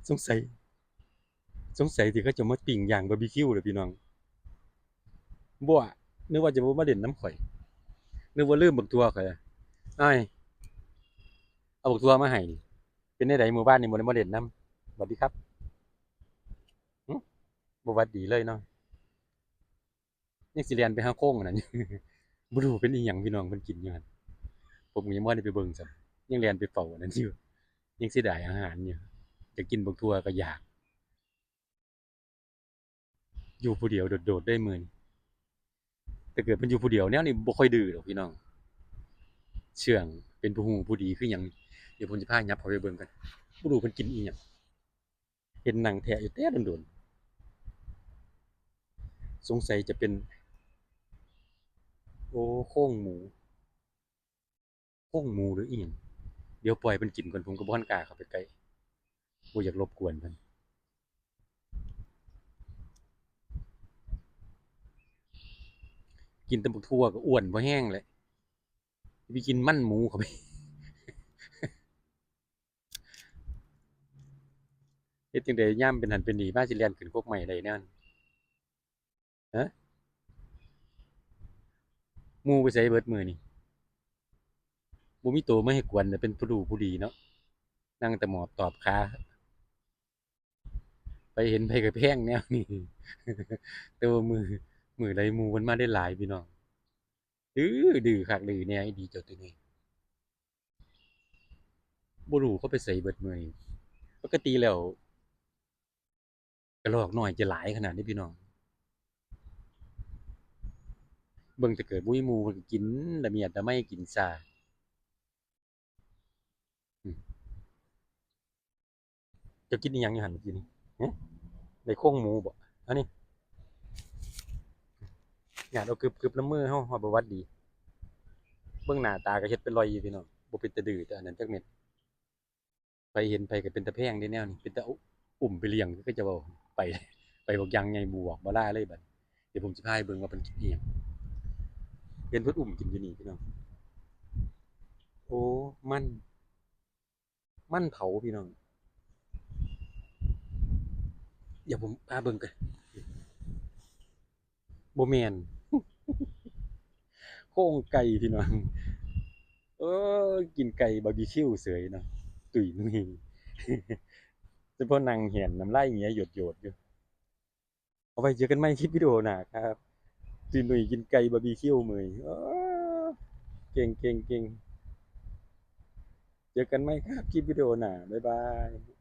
สงสัยสงสัยที่เขาจะมาปิ้งย่างบาร์บีคิวเลยพี่น้องบ่อะนึกว่าจะบ่มาเล่นน้ำข่อยนึกว่าลืมบักทัวข่อยอ้ายเอาบักทัวมาให้นี่เป็นได้ไดหมู่บ้านนี่บ่ได้มาเล่นน้ำสวัสดีครับหึบ่หวัดดีเลยเนาะยังสิเรียนไปหาโค้งอันนั้นอยู่บ่รู้เป็นอีหยังพี่น้องเพิ่นกินอยู่หั่นผมก็ยังบ่ได้ไปเบิ่งซ้ำยังเรียนไปเฝ้าอันนั้นอยู่ยังเสียดายอาหารอยู่จะกินบักทัวก็อยากอยู่ผู้เดียวโดดๆได้มื้อนี้แต่เกิดเพิ่นอยู่ผู้เดียวแนวนี้บ่ค่อยดื้อดอกพี่น้องเชื่องเป็นผู้ฮู้ผู้ดีคือหยังเดี๋ยวผมสิพายับเข้าไปเบิ่งกันบ่รู้เพิ่นกินอีหยังเห็นนั่งแทะอยู่แต่โดนๆสงสัยจะเป็นโอ้โครงหมูโครงหมูหรืออีหยังเดี๋ยวปล่อยเพิ่นกินก่อนผมก็บ่ทันกล้าเข้าไปใกล้บ่อยากรบกวนเพิ่นกินแต่บักทั่วก็อ้วนบ่แห้งแหละสิไปกินมันหมูเข้าไปเฮ็ดจั่งใดยามเป็นหั้นเป็นนี่มาสิแล่นขึ้นกกไม้ได้แนวนี้ฮะหมู่ไปไสเบิดมื้อนี่บ่มีโตมาให้กวนน่ะเป็นผู้รู้ผู้ดีเนาะนั่งแต่หมอบตอบขาไปเห็นไผก็แพงแนวนี้แต่ว่ามื้อใดหมู่เพิ่นมาได้หลายพี่น้องดื้อคักดื้อแหน่อีหลีเจ้าตัวนี้บ่รู้เขาไปไสเบิดมื้อนี้ปกติแล้วกะรอกน้อยจะหลายขนาดนี้พี่น้องเบิ่งแต่เกิดบ่มีหมู่เพิ่นก็กินละเมียดละไมกินซ่าอือเจ้ากินอิหยังอยู่หั่นเมื่อกี้นี่ฮะได้โครงหมูบ่อันนี้ญาติเอากึบๆน้ำมือเฮาฮอดบ่หวัดดีเบิ่งหน้าตาก็เฮ็ดเป็นร่อยอยู่พี่น้องบ่เป็นตาดื้อแต่อันนั้นจักเม็ดไผเห็นไผก็เป็นตาแพงเดะแนวนี้เป็นตาอุ้มไปเลี้ยงคือเขาเจ้าเว้าไปไปบักอย่างใหญ่บวกบ่ลาเลยบัดเดี๋ยวผมสิพาไปเบิ่งว่าเพิ่นกินอิหยังเห็นเพิ่นอุ้มกินอยู่นี่พี่น้องโอ้มันมันเผาพี่น้องเดี๋ยวผมพาเบิ่งกันบ่แม่นโครงไก่พี่น้องเอกินไก่บาร์บีคิวเสยเนาะตุ๋ยนุ่ยเฉพาะนั่งเห็นน้ำลายเหงียหยดๆอยู่เอาไว้เจอกันใหม่คลิปวิดีโอหน้าครับตุ๋ยนุ่ยกินไก่บาร์บีคิวมื้อนี้เก่งเจอกันไหมครับคลิปวิดีโอหน้าบ๊ายบาย